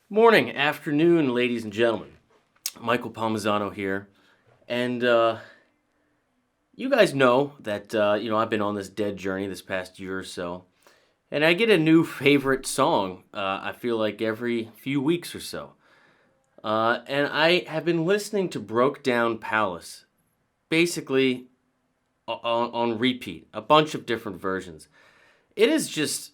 Morning, afternoon, ladies and gentlemen. Michael Palmisano here, and you guys know that I've been on this dead journey this past year or so, and I get a new favorite song. I feel like every few weeks or so, and I have been listening to Brokedown Palace, basically on repeat, a bunch of different versions. It is just.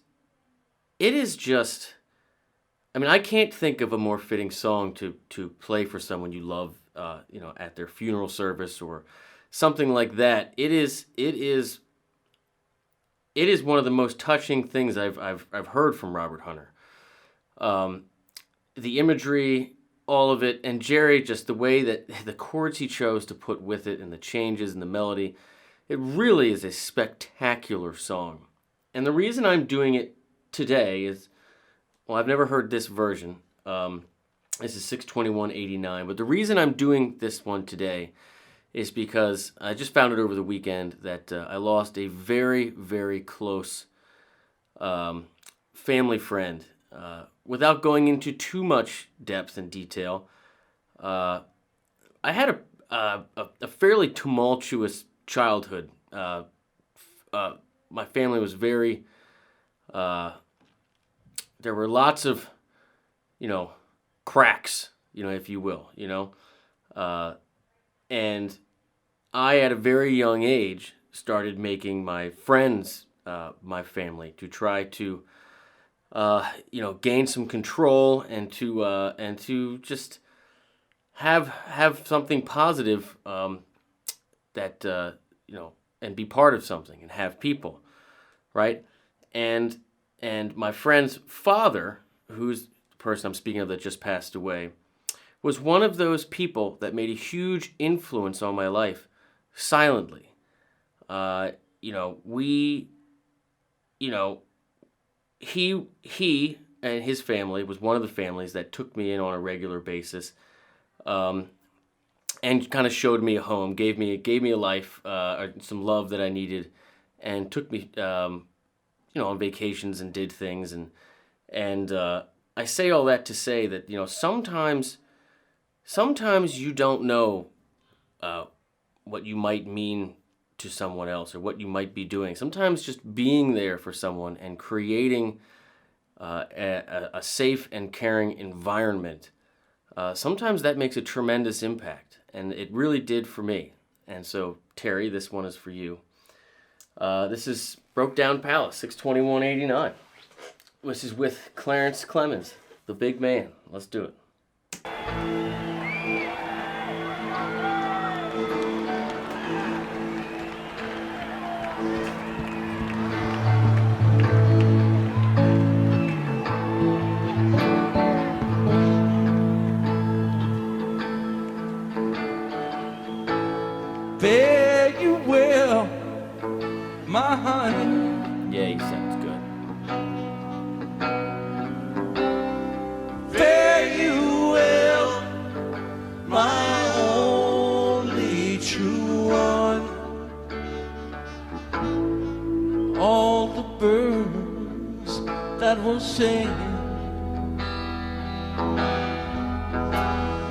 I mean, I can't think of a more fitting song to play for someone you love, at their funeral service or something like that. It is one of the most touching things I've heard from Robert Hunter. The imagery, all of it, and Jerry, just the way that the chords he chose to put with it and the changes and the melody, it really is a spectacular song. And the reason I'm doing it today is, well, I've never heard this version. This is 6/21/89. But the reason I'm doing this one today is because I just found it over the weekend that I lost a very, very close family friend. Without going into too much depth and detail, I had a fairly tumultuous childhood. My family was very... there were lots of, cracks, if you will, and I, at a very young age, started making my friends my family to try to, gain some control and to just have something positive that and be part of something and have people, right? And my friend's father, who's the person I'm speaking of that just passed away, was one of those people that made a huge influence on my life silently. He and his family was one of the families that took me in on a regular basis, and kind of showed me a home, gave me a life, some love that I needed, and took me, on vacations and did things, and I say all that to say that sometimes you don't know what you might mean to someone else or what you might be doing. Sometimes just being there for someone and creating a safe and caring environment, sometimes that makes a tremendous impact, and it really did for me. And so, Terry, this one is for you. This is Brokedown Palace, 6/21/89. This is with Clarence Clemons, the big man. Let's do it. Fare you well, my honey. Yeah, he sounds good. Fare you well, my only true one. All the birds that were singing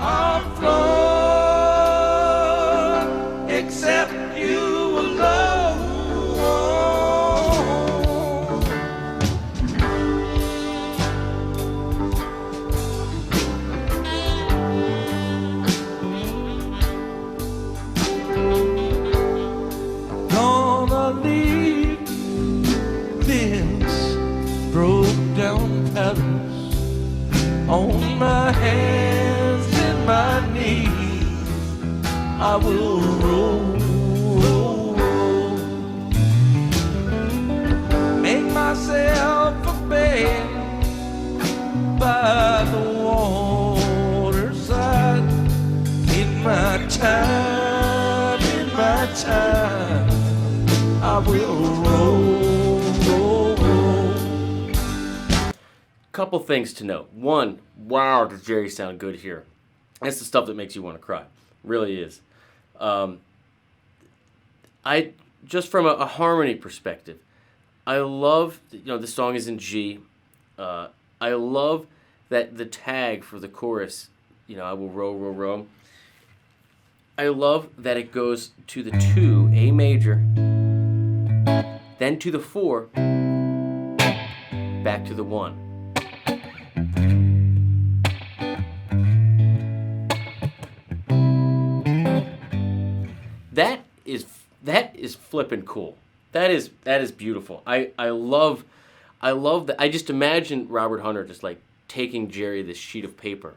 are flown, except you alone. Gonna leave this broke down palace on my hands and my knees. I will roll, make myself couple things to note. One, wow, does Jerry sound good here? That's the stuff that makes you want to cry. Really is. I just from a harmony perspective, I love, the song is in G. I love that the tag for the chorus, I will row, row, row. I love that it goes to the 2, A major, then to the 4, back to the 1. That is flippin' cool. That is beautiful. I love that. I just imagine Robert Hunter just like taking Jerry this sheet of paper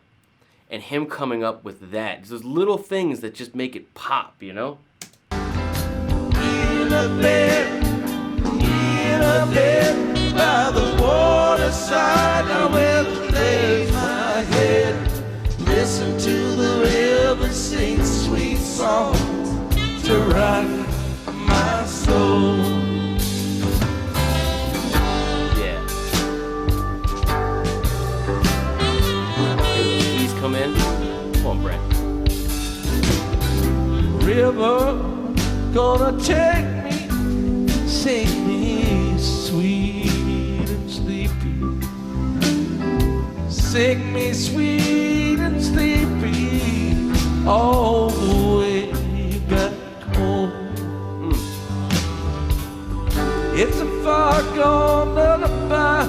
and him coming up with that. It's those little things that just make it pop, In a bed by the waterside, I will lay my head, listen to the river sing sweet songs to rock my soul. Yeah. Please come in. Come on, Brett. River gonna take me, sing me sweet and sleepy, sing me sweet and sleepy all the way back home. It's a far gone lullaby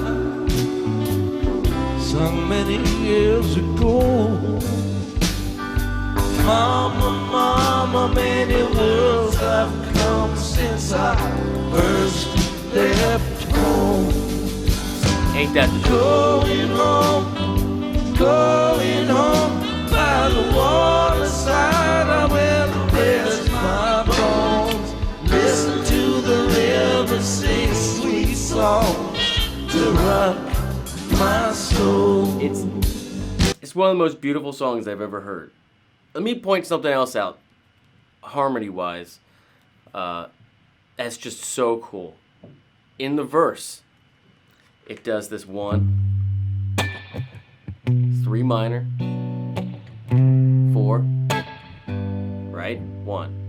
sung many years ago. Mama, mama, many worlds have come since I first left home. Ain't that the going home by the waterside, I will rest my bones, listen to the river sing sweet songs to rock my soul. It's one of the most beautiful songs I've ever heard. Let me point something else out, harmony-wise. That's just so cool. In the verse, it does this 1, 3 minor, 4, right? 1.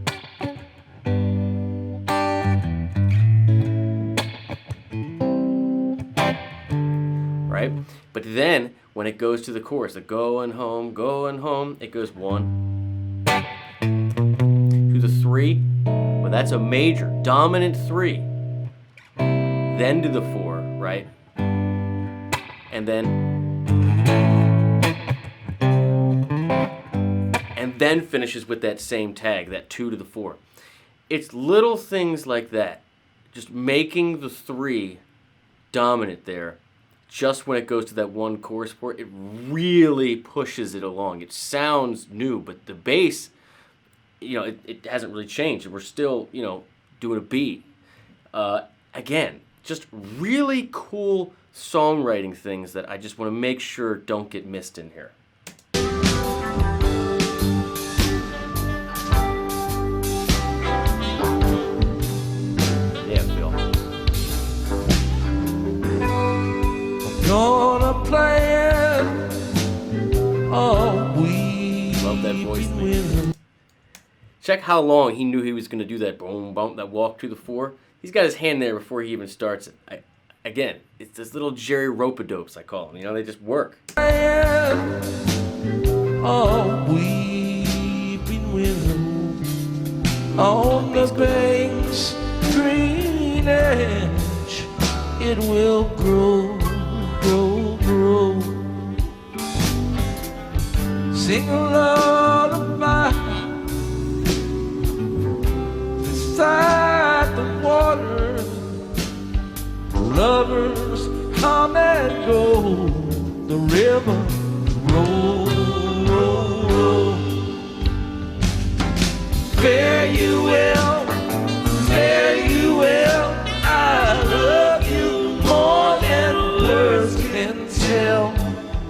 Right? But then, when it goes to the chorus, the going home, it goes 1 to the 3. Well, that's a major, dominant 3. Then to the 4, right? And then finishes with that same tag, that 2 to the 4. It's little things like that, just making the 3 dominant there. Just when it goes to that 1 chorus part, it really pushes it along. It sounds new, but the bass, it hasn't really changed. We're still, doing a beat. Again, just really cool songwriting things that I just want to make sure don't get missed in here. Gonna play it all week. Love that voice thing. Check how long he knew he was going to do that boom, bump, that walk to the 4. He's got his hand there before he even starts it. Again, it's this little Jerry rope-a-dopes, I call them. They just work. All weeping willow on the bank's green edge, it will grow, grow, grow. Sing a lullaby beside the water. Lovers come and go. The river roll, roll, roll. Fare you well, fare you well. I love you more than words can tell.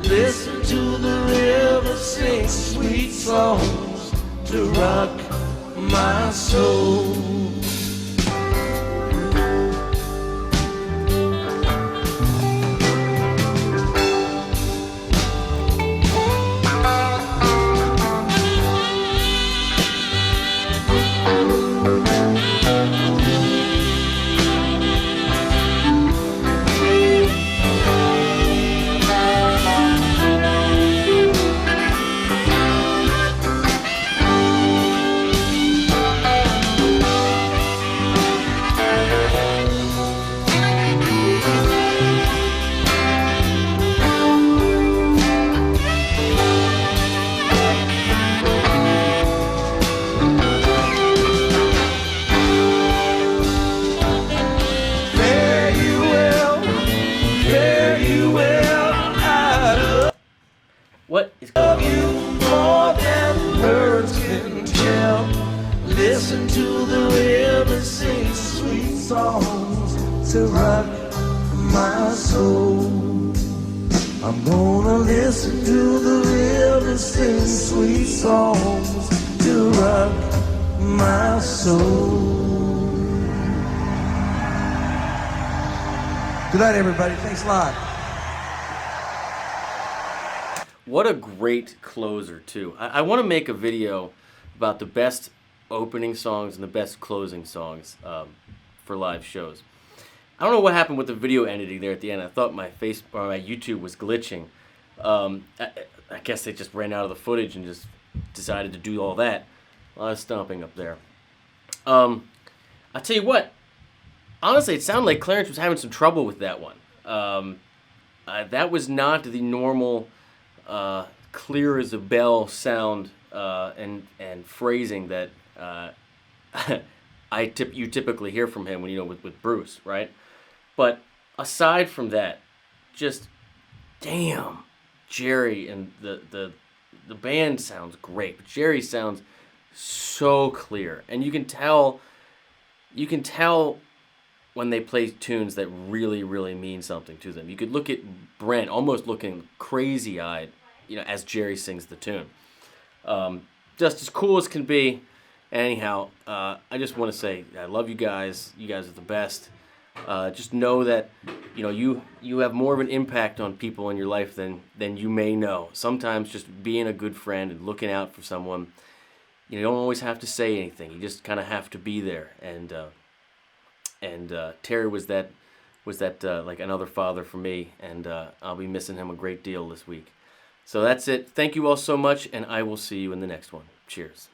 Listen to the river sing sweet songs to rock my soul. my soul. I'm gonna listen to the river sing sweet songs to rock my soul. Good night, everybody. Thanks a lot. What a great closer, too. I want to make a video about the best opening songs and the best closing songs for live shows. I don't know what happened with the video editing there at the end. I thought my YouTube was glitching. I guess they just ran out of the footage and just decided to do all that. A lot of stomping up there. I'll tell you what. Honestly, it sounded like Clarence was having some trouble with that one. That was not the normal clear as a bell sound and phrasing that you typically hear from him when with Bruce, right? But aside from that, just damn, Jerry and the band sounds great, but Jerry sounds so clear, and you can tell when they play tunes that really, really mean something to them. You could look at Brent almost looking crazy-eyed, as Jerry sings the tune. Just as cool as can be. Anyhow, I just want to say I love you guys. You guys are the best. Just know that you have more of an impact on people in your life than you may know. Sometimes just being a good friend and looking out for someone, you don't always have to say anything. You just kind of have to be there. And Terry was that like another father for me, and I'll be missing him a great deal this week. So that's it. Thank you all so much, and I will see you in the next one. Cheers.